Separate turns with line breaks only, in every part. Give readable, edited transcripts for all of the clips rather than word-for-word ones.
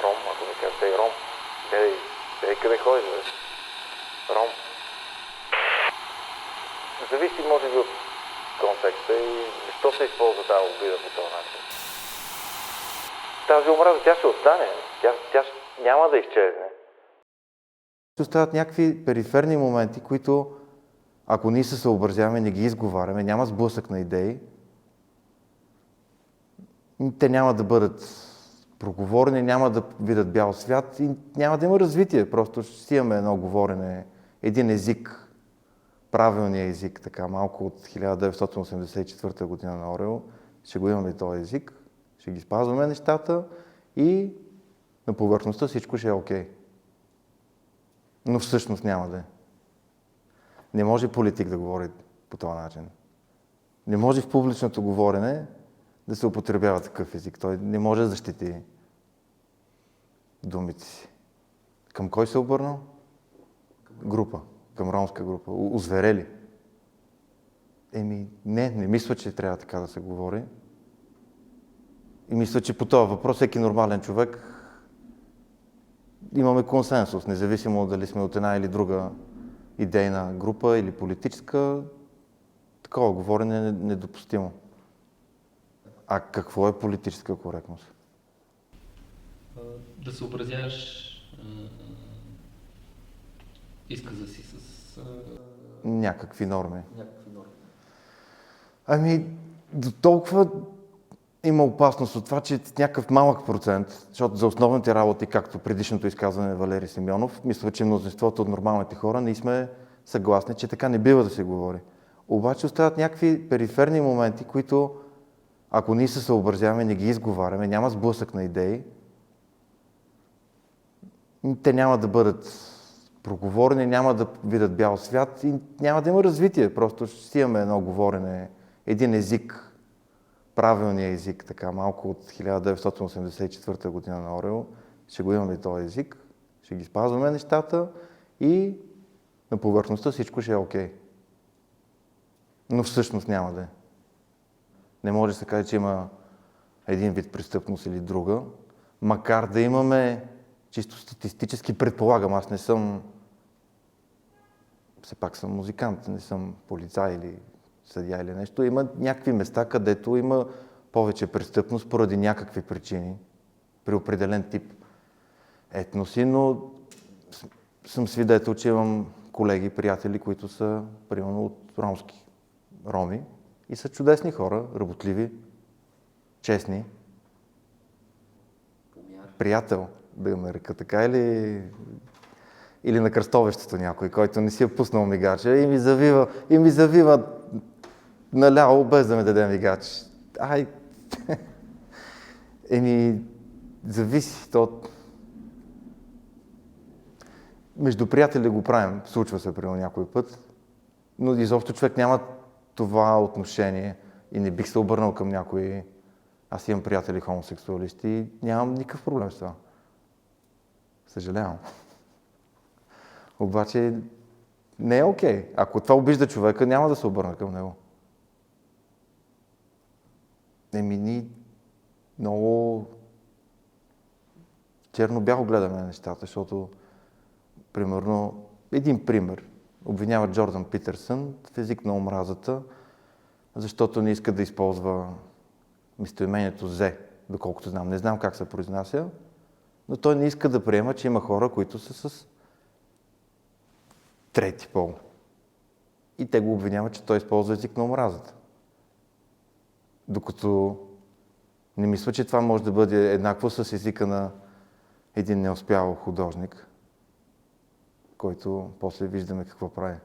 Ром, ако ми кажеш, ей, Ром, ей, къде ходиш, бе? Ром. Зависи, може би, от контекста и защо се използва тази обида по този начин. Тази омраза, тя ще остане, тя няма да изчезне.
Остават някакви периферни моменти, които, ако ние се съобразяваме, не ги изговаряме, няма сблъсък на идеи, те няма да бъдат проговорени, няма да видят бял свят и няма да има развитие. Просто ще си имаме едно говорене, един език, правилния език, така малко от 1984 година на Орел. Ще го имаме този език, ще ги спазваме нещата и на повърхността всичко ще е окей. Но всъщност няма да е. Не може политик да говори по този начин. Не може в публичното говорене да се употребява такъв език. Той не може да защити думите си. Към кой се обърнал? Група. Към ромска група. Озверели. Не мисля, че трябва така да се говори. И мисля, че по този въпрос всеки нормален човек имаме консенсус, независимо дали сме от една или друга идейна група или политическа. Такова говорене е недопустимо. А какво е политическа коректност?
Да съобразяваш изказа си с
някакви норми. До толкова има опасност от това, че някакъв малък процент, защото за основните работи, както предишното изказване на Валери Симеонов, мисля, че мнозинството от нормалните хора ние сме съгласни, че така не бива да се говори. Обаче остават някакви периферни моменти, които, ако ние се съобразяваме, не ги изговаряме, няма сблъсък на идеи, те няма да бъдат проговорени, няма да видят бял свят и няма да има развитие. Просто ще си имаме едно говорене, един език, правилния език, така малко от 1984 година на Орел. Ще го имаме този език, ще ги спазваме нещата и на повърхността всичко ще е окей. Но всъщност няма да е. Не може да се каже, че има един вид престъпност или друга, макар да имаме чисто статистически, предполагам, аз не съм, все пак съм музикант, не съм полицай или съдия или нещо. Има някакви места, където има повече престъпност поради някакви причини, при определен тип етноси, но съм свидетел, че имам колеги, приятели, които са примерно от роми и са чудесни хора, работливи, честни. Приятел, да го нарека така, или на кръстовището някой, който не си е пуснал мигача и ми завива наляво, без да ме даде мигач. Зависи. Между приятели го правим, случва се примерно някой път, но изобщо човек няма това отношение и не бих се обърнал към някой. Аз имам приятели хомосексуалисти и нямам никакъв проблем с това. Съжалявам. Обаче не е окей. Ако това обижда човека, няма да се обърна към него. Ние много черно-бяло гледаме на нещата, защото, примерно, един пример. Обвинява Джордан Питърсън в език на омразата, защото не иска да използва местоимението зе, доколкото знам. Не знам как се произнася, но той не иска да приема, че има хора, които са с трети пол. И те го обвиняват, че той използва език на омразата. Докато не мисля, че това може да бъде еднакво с езика на един неуспял художник, който после виждаме какво прави.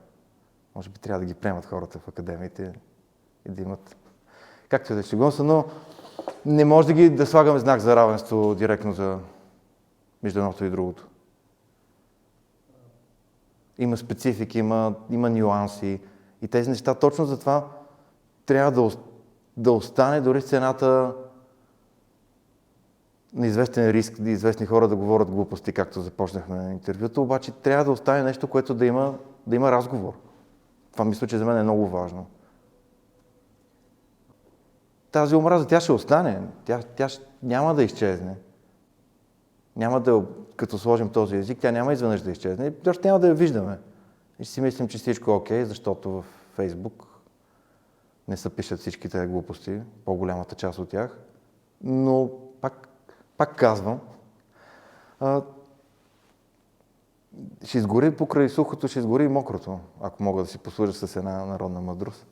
Може би трябва да ги приемат хората в академиите и да имат... Както и да шегувам се, но не може да слагаме знак за равенство директно между едното и другото. Има специфики, има нюанси и тези неща точно затова трябва да остане дори с цената на известен риск, да известни хора да говорят глупости, както започнахме на интервюто, обаче трябва да остане нещо, което да има разговор. Това мисля, че за мен е много важно. Тази омраза, тя ще остане, тя няма да изчезне. Няма да, като сложим този език, тя няма изведнъж да изчезне. Просто няма да я виждаме. И си мислим, че всичко е окей, защото в Фейсбук не се пишат всички тези глупости, по-голямата част от тях. Но пак казвам, ще изгори покрай сухото, ще изгори и мокрото, ако мога да си послужа с една народна мъдрост.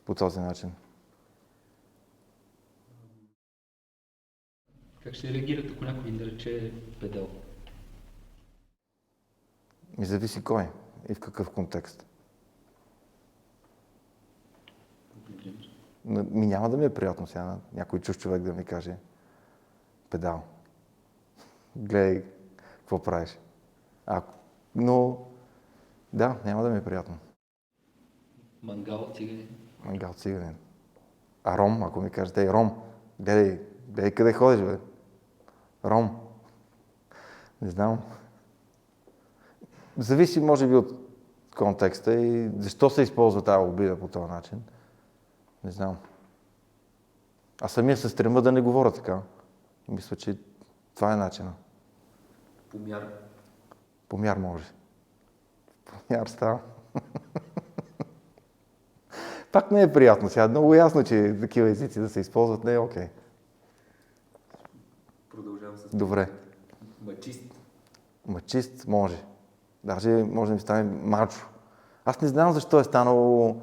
По този начин.
Как ще реагират, ако някой им да рече педал?
Ми зависи кой и в какъв контекст. Ми няма да ми е приятно сега на някой чуж човек да ми каже педал. Гледай какво правиш. Но да, няма да ми е приятно.
Мангал, циганин.
Мангал, циганин. А Ром, ако ми кажете, Ром, гледай къде ходиш, бе? Ром. Не знам. Зависи, може би, от контекста и защо се използва тази обида по този начин. Не знам. Аз самия се стрема да не говоря така. Мисля, че това е начина.
Помяр.
Помяр може. Помяр става. Пак не е приятно сега. Много ясно, че такива езици да се използват не е окей.
Продължавам с...
Добре.
Мачист.
Мачист може. Даже може да ми стане мачо. Аз не знам защо е станало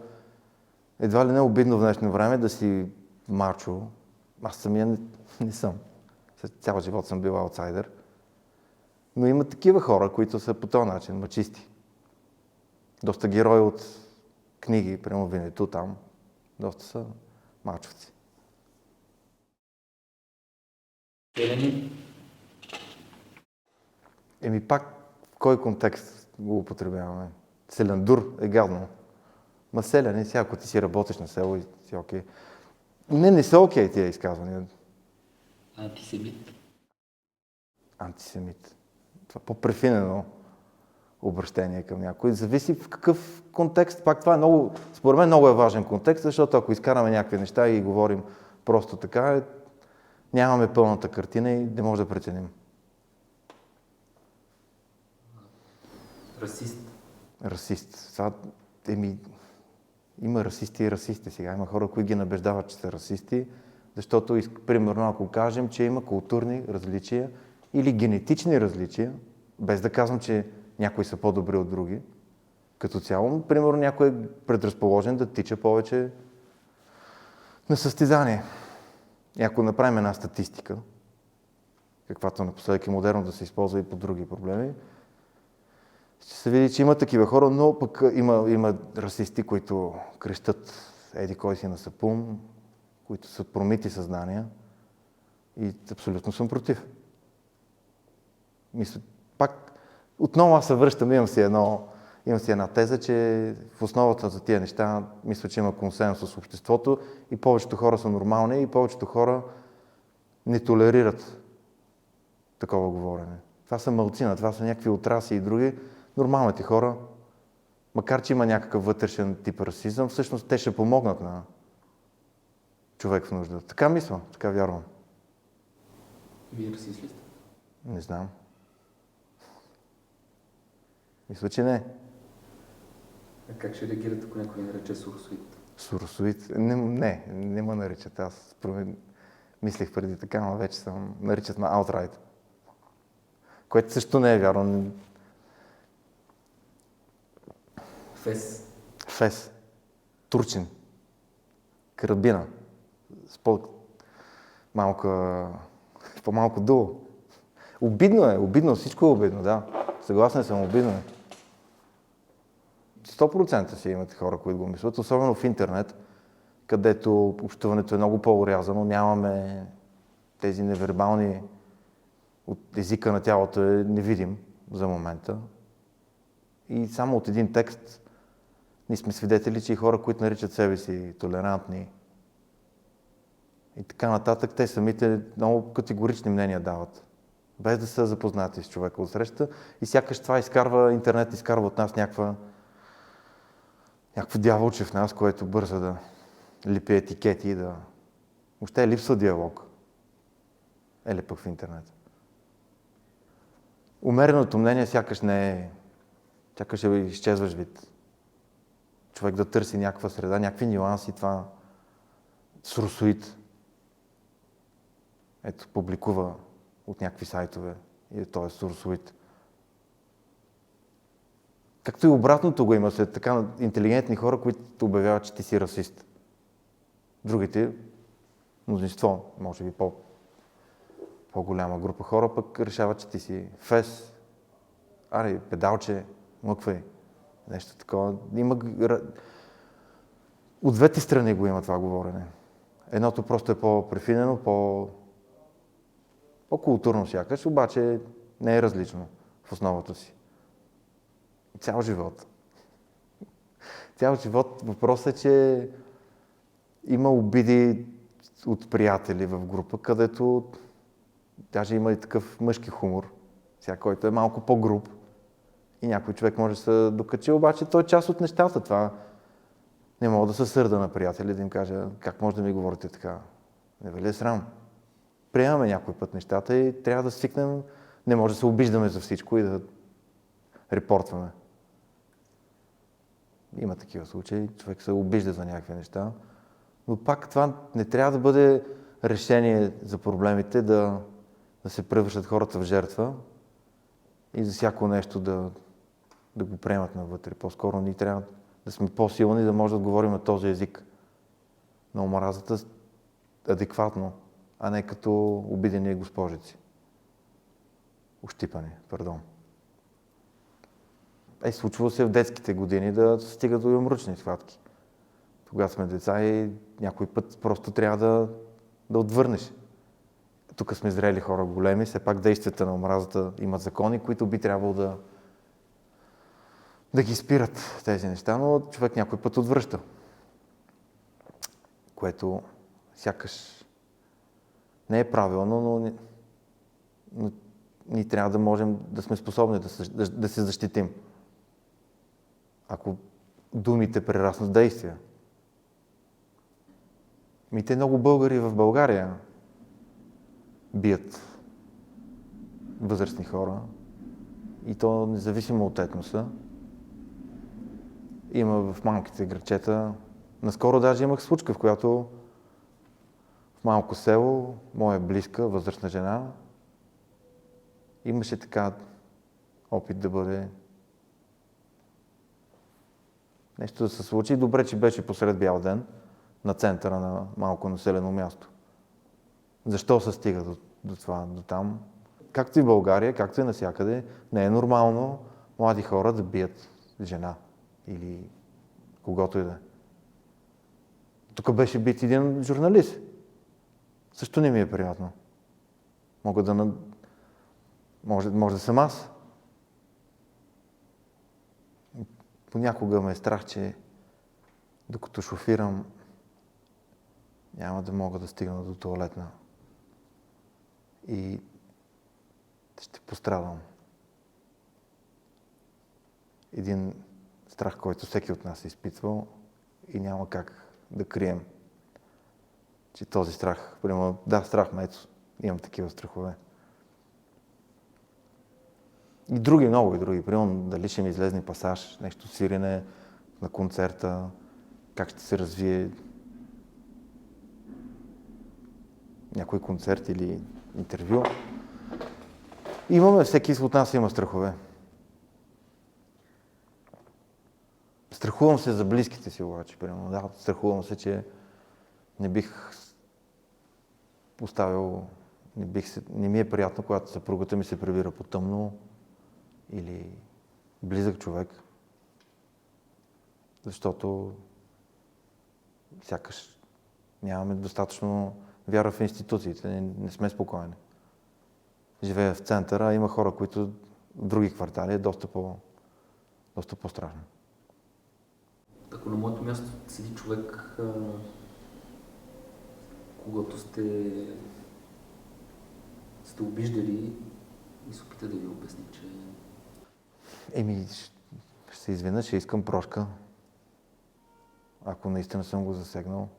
едва ли не обидно в днешно време да си мачо. Аз самия не съм. Цял живот съм бил аутсайдер. Но има такива хора, които са по този начин, мачисти. Доста герои от книги, прямо Винету там, доста са мачовци.
Селянин.
Пак в кой контекст го употребяваме? Селяндур е гадно. Ма селянин, сега ако ти си работиш на село и си окей. Не са окей тия изказвания.
Антисемит.
Антисемит. Това по-префинено обращение към някой. Зависи в какъв контекст. Пак това е много, според мен много е важен контекст, защото ако изкараме някакви неща и говорим просто така, нямаме пълната картина и не може да преценим.
Расист.
Расист. Има расисти и расисти сега. Има хора, които ги набеждават, че са расисти, защото, примерно, ако кажем, че има културни различия или генетични различия, без да казвам, че някои са по-добри от други, като цяло, примерно, някой е предразположен да тича повече на състезание. И ако направим една статистика, каквато напоследък е модерно да се използва и по други проблеми, ще се види, че има такива хора, но пък има расисти, които крещат еди кой си на сапун, които са промити съзнания и абсолютно съм против. Мисля, пак отново аз се връщам, имам си една теза, че в основата за тия неща мисля, че има консенсус в обществото и повечето хора са нормални и повечето хора не толерират такова говорене. Това са малцина, това са някакви отраси и други. Нормалните хора, макар че има някакъв вътрешен тип расизъм, всъщност те ще помогнат на човек в нужда. Така мисля, така вярвам.
Вие расист ли сте?
Не знам. Мисля, че не.
А как ще реагирате, ако някой нарече суросуит?
Суросуит? Не ме наричат. Аз мислех преди така, но вече наричат ме outright. Което също не е вярно. Фес. Турчин. Карабина. С по-малко дуло. Обидно, всичко е обидно, да. Съгласен съм, обидно е. 100% си имате хора, които го мислят, особено в интернет, където общуването е много по-урязано, нямаме тези невербални, от езика на тялото е невидим за момента. И само от един текст ние сме свидетели, че и хора, които наричат себе си толерантни и така нататък, те самите много категорични мнения дават, без да са запознати с човека от среща. И сякаш това интернет изкарва от нас някакво дяволче в нас, което бърза да липи етикети и да... Въобще липсва диалог. Или пък в интернет. умереното мнение сякаш не е, сякаш е изчезваш вид. Човек да търси някаква среда, някакви нюанси, това сурсоид. Ето, публикува от някакви сайтове и той е сурсоид. Както и обратното го има след така интелигентни хора, които обявяват, че ти си расист. Другите, мнозинство, може би по-голяма група хора, пък решават, че ти си фес, педалче, мъквай. Нещо такова. От двете страни го има това говорене. Едното просто е по-префинено, по-културно сякаш, обаче не е различно в основата си. Цял живот. Цял живот. Въпросът е, че има обиди от приятели в група, където даже има и такъв мъжки хумор, който е малко по-груб и някой човек може да се докачи, обаче той е част от нещата. Това не мога да се сърда на приятели, да им кажа как може да ми говорите така. Не ви ли е срам? Приемаме някой път нещата и трябва да свикнем, не може да се обиждаме за всичко и да репортваме. Има такива случаи, човек се обижда за някакви неща, но пак това не трябва да бъде решение за проблемите, да се превръщат хората в жертва и за всяко нещо да го приемат навътре. По-скоро ние трябва да сме по-силни, да може да говорим на този език на омразата адекватно, а не като обидени госпожици. Ощипани, пардон. Случвало се в детските години да стига до юмручни схватки. Когато сме деца и някой път просто трябва да отвърнеш. Тук сме зрели хора големи, все пак действията на омразата имат закони, които би трябвало да ги спират тези неща, но човек някой път отвръща. Което сякаш не е правилно, но ние трябва да можем да сме способни да се защитим. Ако думите прераснат действия. Те много българи в България бият възрастни хора и то независимо от етноса. Има в малките градчета. Наскоро даже имах случка, в която в малко село, моя близка, възрастна жена, имаше така опит да бъде нещо да се случи. Добре, че беше посред бял ден на центъра на малко населено място. Защо се стига до това, до там? Както и в България, както и навсякъде, не е нормално млади хора да бият жена или когото и да е. Тук беше бит един журналист. Също не ми е приятно. Може да съм аз. Понякога ме е страх, че докато шофирам, няма да мога да стигна до тоалетна. И ще пострадам. Един страх, който всеки от нас е изпитвал и няма как да крием, че този страх, примерно, страх ме, ето, имам такива страхове. И други, много и други. Примерно, дали ще ми излезне пасаж, нещо свирене на концерта, как ще се развие някой концерт или интервю. Всеки от нас има страхове. Страхувам се за близките си обаче, примерно. Страхувам се, че не бих поставил, не ми е приятно, когато съпругата ми се прибира по-тъмно или близък човек, защото сякаш нямаме достатъчно вяра в институциите, не сме спокойни. Живея в центъра, а има хора, които в други квартали е доста по-страшно.
Ако на моето място седи човек, когато сте обиждали и се опита да ви обясни, че...
Ще се извиня, ще искам прошка, ако наистина съм го засегнал.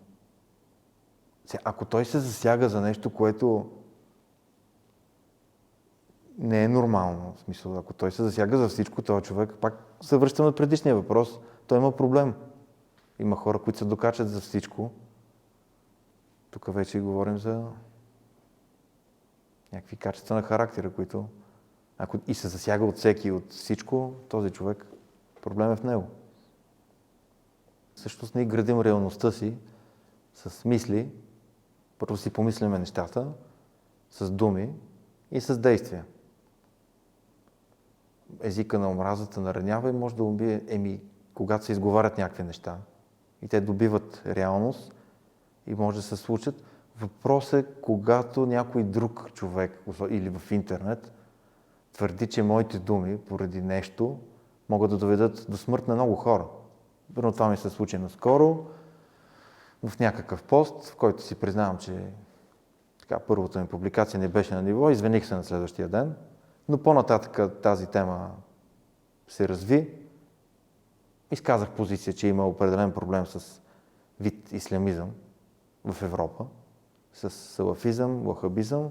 Ако той се засяга за нещо, което не е нормално. В смисъл, ако той се засяга за всичко, този човек, пак се връща на предишния въпрос, той има проблем. Има хора, които се докачат за всичко. Тук вече говорим за някакви качества на характера, които ако и се засяга от всеки, от всичко, този човек, проблем е в него. Всъщност ние градим реалността си с мисли, първо си помисляме нещата, с думи и с действия. Езика на омразата наранява и може да убие, когато се изговарят някакви неща и те добиват реалност и може да се случат. Въпрос е, когато някой друг човек или в интернет твърди, че моите думи поради нещо могат да доведат до смърт на много хора. Първо това ми се случи наскоро в някакъв пост, в който си признавам, че първата ми публикация не беше на ниво, извиних се на следващия ден, но по-нататък тази тема се разви. Изказах позиция, че има определен проблем с вид ислямизъм в Европа, с салафизъм, вахабизъм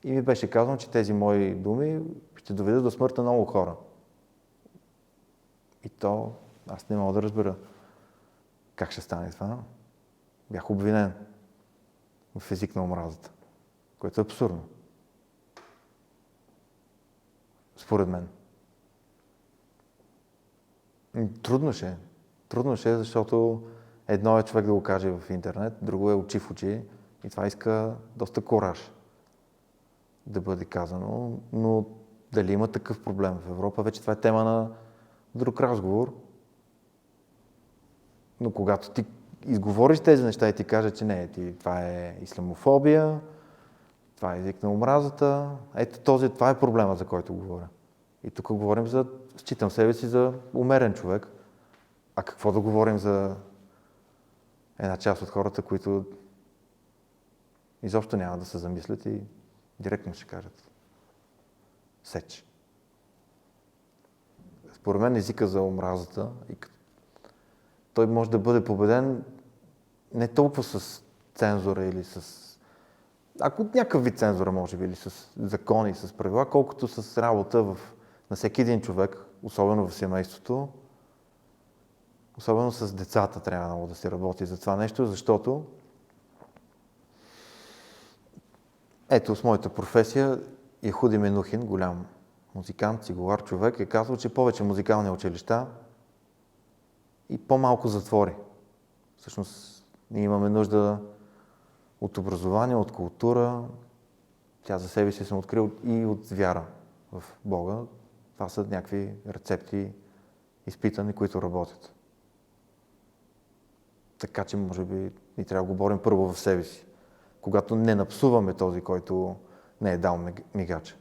и ми беше казано, че тези мои думи ще доведат до смърт на много хора. И то аз не мога да разбера как ще стане това. Бях обвинен в език на омразата, което е абсурдно. Според мен. Трудно ще е, защото едно е човек да го каже в интернет, друго е очи в очи и това иска доста кораж да бъде казано, но дали има такъв проблем в Европа, вече това е тема на друг разговор. Но когато ти изговориш тези неща и ти кажа, че не, това е исламофобия, това е език на омразата, ето това е проблема, за който говоря. И тук говорим считам себе си за умерен човек. А какво да говорим за една част от хората, които изобщо няма да се замислят и директно ще кажат сеч. Според мен езика за омразата, той може да бъде победен не толкова с цензура или ако някакъв вид цензура може би, или с закони, с правила, колкото с работа на всеки един човек, особено в семейството, особено с децата трябва много да се работи за това нещо, защото ето с моята професия Яхуди Менухин, голям музикант, цигулар човек, е казал, че повече музикални училища и по-малко затвори. Всъщност ние имаме нужда от образование, от култура. Тя за себе си съм открил и от вяра в Бога. Това са някакви рецепти изпитани, които работят. Така че може би ни трябва да го борим първо в себе си. Когато не напсуваме този, който не е дал мигача.